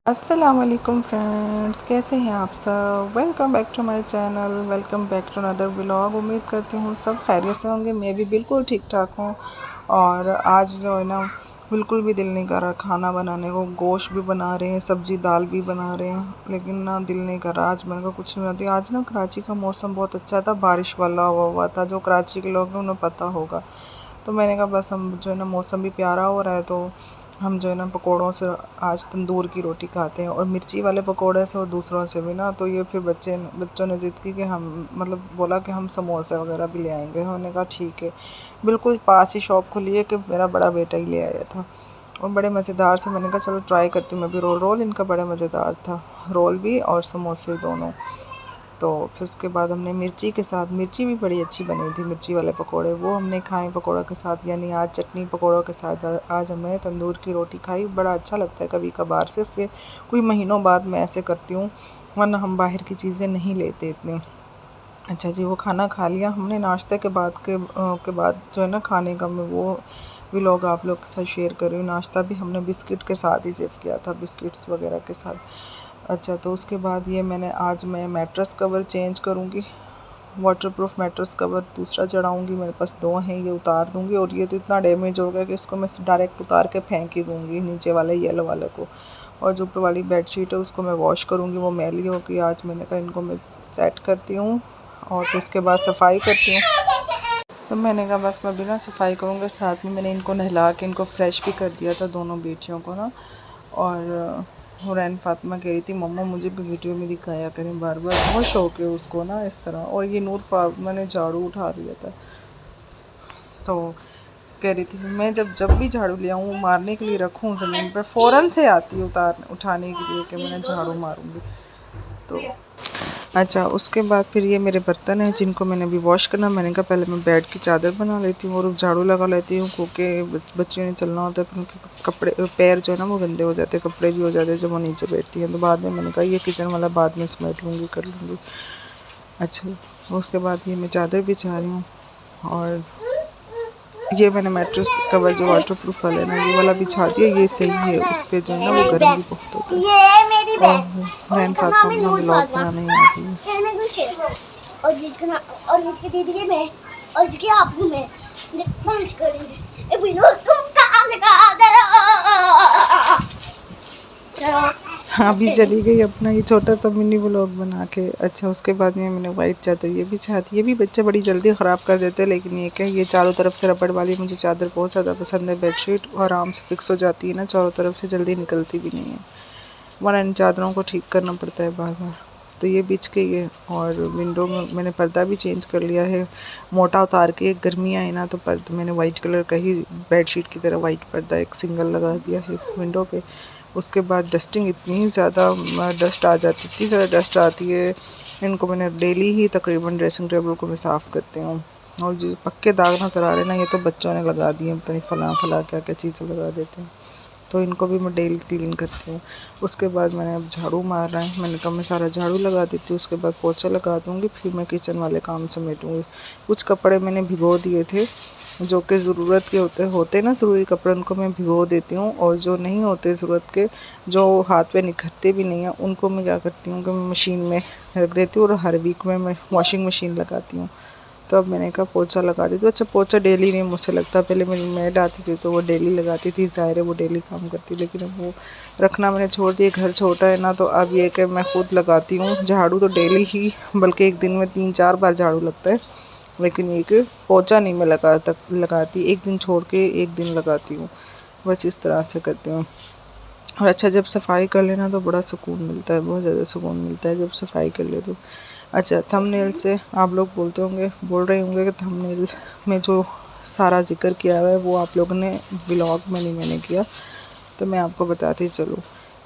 अस्सलाम वालेकुम फ्रेंड्स, कैसे हैं आप सब। Welcome back to my channel, welcome back to another vlog. उम्मीद करती हूँ सब खैरियत से होंगे। मैं भी बिल्कुल ठीक ठाक हूँ। और आज जो है ना, बिल्कुल भी दिल नहीं कर रहा खाना बनाने को। गोश्त भी बना रहे हैं, सब्ज़ी दाल भी बना रहे हैं, लेकिन ना दिल नहीं कर रहा। आज मैंने कहा कुछ नहीं बनाती। आज ना कराची का मौसम बहुत अच्छा था, बारिश वाला हुआ था। जो कराची के लोग हैं उन्हें पता होगा। तो मैंने कहा बस हम जो है ना, मौसम भी प्यारा हो रहा है तो हम जो है ना पकोड़ों से आज तंदूर की रोटी खाते हैं। और मिर्ची वाले पकोड़े से और दूसरों से भी ना। तो ये फिर बच्चों ने ज़िद की कि हम मतलब बोला कि हम समोसे वगैरह भी ले आएंगे। हमने कहा ठीक है। बिल्कुल पास ही शॉप खुली है कि मेरा बड़ा बेटा ही ले आया था, और बड़े मज़ेदार से। मैंने कहा चलो ट्राई करती हूँ मैं भी। रोल इनका बड़ा मज़ेदार था, रोल भी और समोसे दोनों। तो फिर उसके बाद हमने मिर्ची के साथ, मिर्ची भी बड़ी अच्छी बनी थी, मिर्ची वाले पकोड़े वो हमने खाए पकोड़ों के साथ। यानी आज चटनी पकोड़ों के साथ आज हमने तंदूर की रोटी खाई। बड़ा अच्छा लगता है कभी कभार, सिर्फ ये कोई महीनों बाद मैं ऐसे करती हूँ, वरना हम बाहर की चीज़ें नहीं लेते इतनी। अच्छा जी, वो खाना खा लिया हमने। नाश्ते के बाद जो है ना खाने का मैं वो व्लॉग आप लोग के साथ शेयर कर रही हूँ। नाश्ता भी हमने बिस्किट के साथ ही सिर्फ किया था, बिस्किट्स वगैरह के साथ। अच्छा, तो उसके बाद ये आज मैं मैट्रेस कवर चेंज करूँगी। वाटरप्रूफ मैट्रेस कवर दूसरा चढ़ाऊँगी। मेरे पास दो हैं, ये उतार दूँगी। और ये तो इतना डैमेज हो गया कि इसको मैं डायरेक्ट उतार के फेंक ही दूँगी, नीचे वाले येलो वाले को। और जो ऊपर वाली बेडशीट है उसको मैं वॉश करूँगी, वो मैली होगी। आज मैंने कहा इनको मैं सेट करती हूँ और फिर उसके बाद सफाई करती हूँ। तो मैंने कहा बस मैं भी ना सफाई करूँगी, साथ में मैंने इनको नहला के इनको फ्रेश भी कर दिया था, दोनों बेटियों को ना। और हुरैन फातिमा कह रही थी मम्मा मुझे भी वीडियो में दिखाया करें बार बार, बहुत शौक है उसको ना इस तरह। और ये नूर फातिमा ने झाड़ू उठा लिया था, तो कह रही थी मैं जब भी झाड़ू ले आऊँ मारने के लिए रखूँ ज़मीन पर, फ़ौरन से आती उठाने के लिए कि मैंने झाड़ू मारूँगी। तो अच्छा, उसके बाद फिर ये मेरे बर्तन हैं जिनको मैंने अभी वॉश करना। मैंने कहा पहले मैं बेड की चादर बना लेती हूँ और झाड़ू लगा लेती हूँ, क्योंकि बच्चियों ने चलना होता है, फिर उनके कपड़े पैर जो है ना वो गंदे हो जाते हैं, कपड़े भी हो जाते हैं जब वो नीचे बैठती हैं। तो बाद में मैंने कहा ये किचन वाला बाद में समेट लूँगी, कर लूँगी। अच्छा, उसके बाद ये मैं चादर बिछा रही हूँ। और ये मैंने मैट्रेस कवर जो वाटर प्रूफ वाला है ना, ये वाला बिछा दिया। ये सही है, उस पर जो है ना वो गर्म भी बहुत होता है। और रैन फातिमा अपना व्लॉग बनाने आ गई है। और जिसके दीदी के मैं और जिसके आपको मैं पांच करेंगे ए बिलो तुम कहां लगा दे। हाँ, अभी चली गई अपना ये छोटा सा मिनी व्लॉग बना के। अच्छा, उसके बाद ये मैंने वाइट चादर ये बिछा दी। ये भी बच्चे बड़ी जल्दी ख़राब कर देते हैं, लेकिन ये क्या, ये चारों तरफ से रबड़ वाली मुझे चादर बहुत ज़्यादा पसंद है। बेडशीट आराम से फिक्स हो जाती है ना चारों तरफ से, जल्दी निकलती भी नहीं है, वरना इन चादरों को ठीक करना पड़ता है बार बार। तो ये बिछ गई है। और विंडो में मैंने पर्दा भी चेंज कर लिया है, मोटा उतार के। गर्मियाँ है ना तो पर्दा मैंने वाइट कलर का ही बेडशीट की तरह वाइट पर्दा एक सिंगल लगा दिया है विंडो पे। उसके बाद डस्टिंग, इतनी ज़्यादा डस्ट आ जाती, इतनी ज़्यादा डस्ट आती है, इनको मैंने डेली ही तकरीबन ड्रेसिंग टेबल को मैं साफ़ करती हूँ। और जो पक्के दाग नज़र आ रहे हैं ना, ये तो बच्चों ने लगा दिए, पता नहीं फला क्या क्या चीज़ें लगा देते हैं। तो इनको भी मैं डेली क्लीन करती हूँ। उसके बाद मैंने अब झाड़ू मार रहा है, मैंने कहा मैं सारा झाड़ू लगा देती हूँ, उसके बाद पोछा लगा दूँगी, फिर मैं किचन वाले काम समेटूँगी। कुछ कपड़े मैंने भिगो दिए थे, जो कि ज़रूरत के होते ना ज़रूरी कपड़े, उनको मैं भिगो देती हूँ। और जो नहीं होते ज़रूरत के, जो हाथ पे निखरते भी नहीं हैं, उनको मैं क्या करती हूँ कि मैं मशीन में रख देती हूँ और हर वीक में मैं वॉशिंग मशीन लगाती हूँ। तो अब मैंने कहा पोछा लगा दी। तो अच्छा, पोछा डेली नहीं मुझसे लगता, पहले मेरी मेड आती थी तो वो डेली लगाती थी, ज़ाहिर है वो डेली काम करती, लेकिन अब वो रखना मैंने छोड़ दिया। घर छोटा है ना, तो अब ये कि मैं खुद लगाती हूँ झाड़ू। तो डेली ही, बल्कि एक दिन में 3-4 बार झाड़ू लगता है, लेकिन ये कि पोछा नहीं मैं लगाती, एक दिन छोड़ के एक दिन लगाती हूँ, बस इस तरह से करती हूँ। और अच्छा, जब सफाई कर लेना तो बड़ा सुकून मिलता है, बहुत ज़्यादा सुकून मिलता है जब सफाई कर ले तो। अच्छा, थंबनेल से आप लोग बोल रहे होंगे कि थंबनेल में जो सारा जिक्र किया हुआ है वो आप लोगों ने व्लॉग में नहीं मैंने किया। तो मैं आपको बताती चलूँ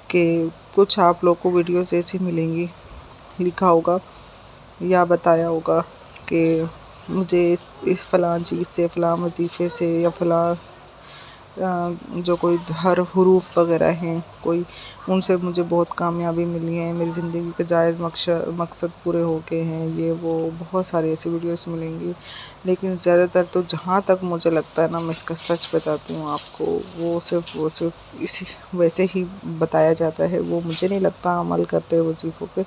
कि कुछ आप लोग को वीडियोस ऐसी मिलेंगी, लिखा होगा या बताया होगा कि मुझे इस फ़लाँ चीज़ से, फ़लाँ वजीफ़े से या फ़लाँ जो कोई हर हरूफ वगैरह हैं कोई, उनसे मुझे बहुत कामयाबी मिली है, मेरी ज़िंदगी के जायज़ मकसद पूरे हो गए हैं, ये वो बहुत सारी ऐसी वीडियोस मिलेंगी। लेकिन ज़्यादातर तो जहाँ तक मुझे लगता है ना, मैं इसका सच बताती हूँ आपको, वो सिर्फ इसी वैसे ही बताया जाता है। वो मुझे नहीं लगता अमल करते वजीफ़ों पे,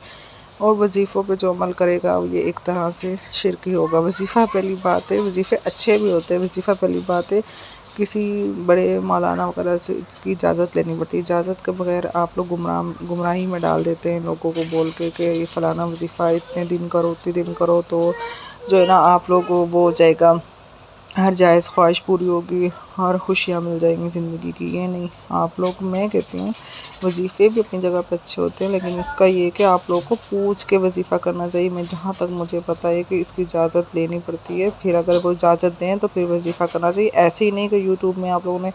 और वजीफ़ों पे जो अमल करेगा ये एक तरह से शिरक ही होगा। वजीफ़ा पहली बात है, वजीफ़े अच्छे भी होते हैं। वजीफ़ा पहली बात है, किसी बड़े मौलाना वगैरह से इसकी इजाज़त लेनी पड़ती है। इजाज़त के बगैर आप लोग गुमराही में डाल देते हैं लोगों को बोल के कि ये फ़लाना वजीफ़ा इतने दिन करो, उतने दिन करो, तो जो है ना आप लोग को वो हो जाएगा, हर जायज़ ख्वाहिश पूरी होगी, हर खुशियाँ मिल जाएंगी ज़िंदगी की। ये नहीं, आप लोग, मैं कहती हूँ वजीफ़े भी अपनी जगह पे अच्छे होते हैं, लेकिन इसका ये है कि आप लोगों को पूछ के वजीफ़ा करना चाहिए। मैं जहाँ तक मुझे पता है कि इसकी इजाज़त लेनी पड़ती है, फिर अगर वो इजाज़त दें तो फिर वजीफ़ा करना चाहिए। ऐसे ही नहीं कि यूट्यूब में आप लोगों ने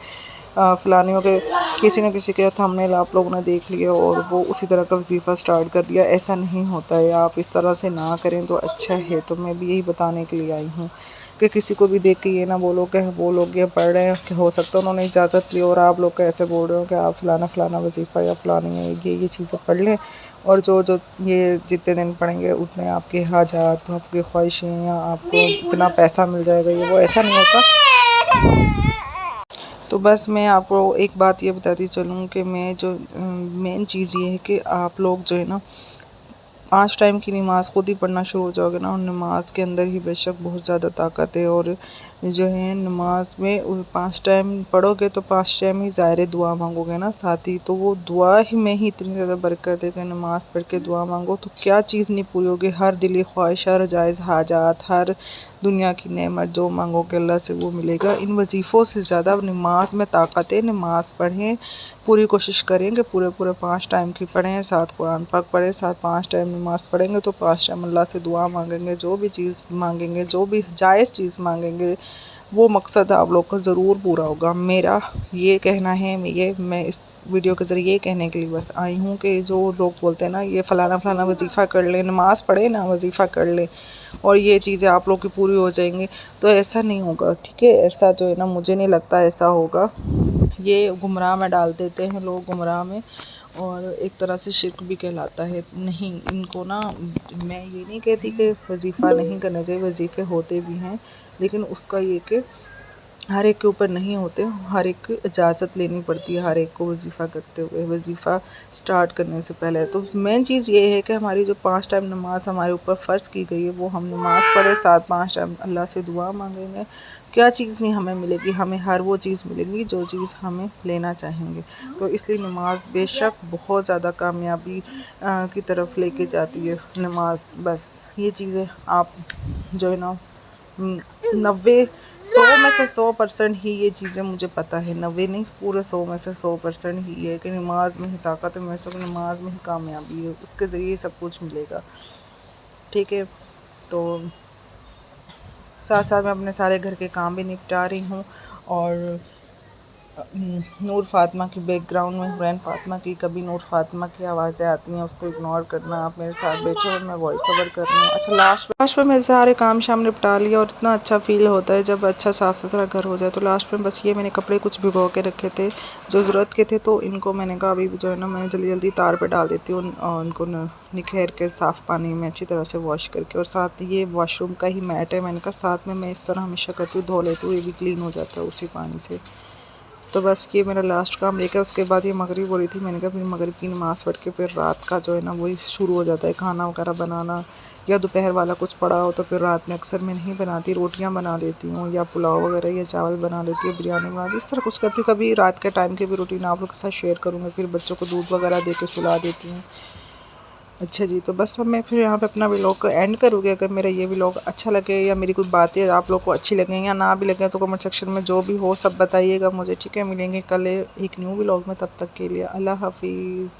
फ़लानियों के किसी न किसी के थंबनेल आप लोगों ने देख लिया और वो उसी तरह का वजीफ़ा स्टार्ट कर दिया। ऐसा नहीं होता है, आप इस तरह से ना करें तो अच्छा है। तो मैं भी यही बताने के लिए आई हूँ कि किसी को भी देख के ये ना बोलो कि वो लोग ये पढ़ रहे हैं कि हो सकता है उन्होंने इजाज़त ली और आप लोग कैसे बोल रहे हो कि आप फ़लाना वजीफ़ा या फ़लानी ये चीज़ें पढ़ लें, और जो जो ये जितने दिन पढ़ेंगे उतने आपके हाजात, आपकी ख्वाहिशें, या आपको इतना पैसा मिल जाएगा, ये वो ऐसा नहीं होता। तो बस मैं आपको एक बात ये बताती चलूँ कि मैं जो मेन चीज़ ये है कि आप लोग जो है ना 5 टाइम की नमाज़ खुद ही पढ़ना शुरू हो जाओगे ना, और नमाज़ के अंदर ही बेशक बहुत ज़्यादा ताकत है। और जो है नमाज में 5 टाइम पढ़ोगे तो 5 टाइम ही ज़ाहिर दुआ मांगोगे ना साथ ही, तो वो दुआ ही में ही इतनी ज़्यादा बरकत है कि नमाज़ पढ़ के दुआ मांगो तो क्या चीज़ नहीं पूरी होगी। हर दिली ख्वाहिश, हर जायज़ हाजात, हर दुनिया की नेमत जो मांगोगे अल्लाह से वो मिलेगा। इन वजीफ़ों से ज़्यादा नमाज में ताकत है। नमाज़ पढ़ें, पूरी कोशिश करें कि पूरे 5 टाइम की पढ़ें, साथ कुरान पाक पढ़ें, साथ 5 टाइम नमाज़ पढ़ेंगे तो 5 टाइम अल्लाह से दुआ मांगेंगे। जो भी चीज़ मांगेंगे, जो भी जायज़ चीज़ मांगेंगे, वो मकसद आप लोग का ज़रूर पूरा होगा। मेरा ये कहना है, मैं इस वीडियो के ज़रिए ये कहने के लिए बस आई हूँ कि जो लोग बोलते हैं ना ये फ़लाना वजीफ़ा कर लें, नमाज़ पढ़े ना वजीफ़ा कर लें और ये चीज़ें आप लोग की पूरी हो जाएंगी, तो ऐसा नहीं होगा। ठीक है, ऐसा जो है ना मुझे नहीं लगता ऐसा होगा। ये गुमराह में डाल देते हैं लोग, गुमराह में, और एक तरह से शिरक भी कहलाता है। नहीं, इनको ना, मैं ये नहीं कहती कि वजीफ़ा नहीं करना चाहिए, वजीफ़े होते भी हैं, लेकिन उसका ये कि हर एक के ऊपर नहीं होते, हर एक की इजाज़त लेनी पड़ती है हर एक को वजीफ़ा करते हुए, वजीफ़ा स्टार्ट करने से पहले। तो मेन चीज़ ये है कि हमारी जो 5 टाइम नमाज़ हमारे ऊपर फ़र्ज़ की गई है, वो हम नमाज़ पढ़े, साथ 5 टाइम अल्लाह से दुआ मांगेंगे। क्या चीज़ नहीं हमें मिलेगी, हमें हर वो चीज़ मिलेगी जो चीज़ हमें लेना चाहेंगे। तो इसलिए नमाज बेशक बहुत ज़्यादा कामयाबी की तरफ लेके जाती है नमाज। बस ये चीज़ें आप जो है ना 100 में से 100% ही ये चीज़ें मुझे पता है, 90 नहीं, पूरे 100 में से 100% ही है कि नमाज में ही ताकत है। मैं तो नमाज में ही कामयाबी है, उसके ज़रिए सब कुछ मिलेगा। ठीक है, तो साथ साथ मैं अपने सारे घर के काम भी निपटा रही हूँ, और नूर फ़ातिमा की बैकग्राउंड में हुरैन फ़ातिमा की, कभी नूर फ़ातिमा की आवाज़ें आती हैं, उसको इग्नोर करना। आप मेरे साथ बैठे और मैं वॉइस ओवर कर रही हूँ। अच्छा, लास्ट में मेरे सारे काम शाम निपटा लिया, और इतना अच्छा फ़ील होता है जब अच्छा साफ़ सुथरा घर हो जाए। तो लास्ट में बस ये मैंने कपड़े कुछ भिगो के रखे थे जो ज़रूरत के थे, तो इनको मैंने कहा अभी जो है ना मैं जल्दी जल्दी तार पर डाल देती हूँ, और उनको निखेर के साफ़ पानी में अच्छी तरह से वॉश करके। और साथ ये वॉशरूम का ही मैट है, मैंने कहा साथ में मैं इस तरह हमेशा करती हूँ, धो लेती हूँ, ये भी क्लीन हो जाता है उसी पानी से। तो बस ये मेरा लास्ट काम लेकर उसके बाद ये मगरिब हो रही थी, मैंने कहा फिर मगरिब की नमाज़ पढ़ के फिर रात का जो है ना वही शुरू हो जाता है, खाना वगैरह बनाना, या दोपहर वाला कुछ पड़ा हो तो फिर रात में अक्सर मैं नहीं बनाती, रोटियां बना लेती हूँ, या पुलाव वगैरह या चावल बना लेती हूँ, बिरयानी बना दी, इस तरह कुछ करती हूँ। कभी रात के टाइम की भी रूटीन आप लोग के साथ शेयर करूँगी। फिर बच्चों को दूध वगैरह दे के सुला देती हूँ। अच्छा जी, तो बस अब मैं फिर यहाँ पे अपना व्लॉग को एंड करूँगी। अगर मेरा ये व्लॉग अच्छा लगे या मेरी कोई बातें आप लोग को अच्छी लगें या ना भी लगे, तो कमेंट सेक्शन में जो भी हो सब बताइएगा मुझे। ठीक है, मिलेंगे कल एक न्यू व्लॉग में, तब तक के लिए अल्लाह हाफिज़।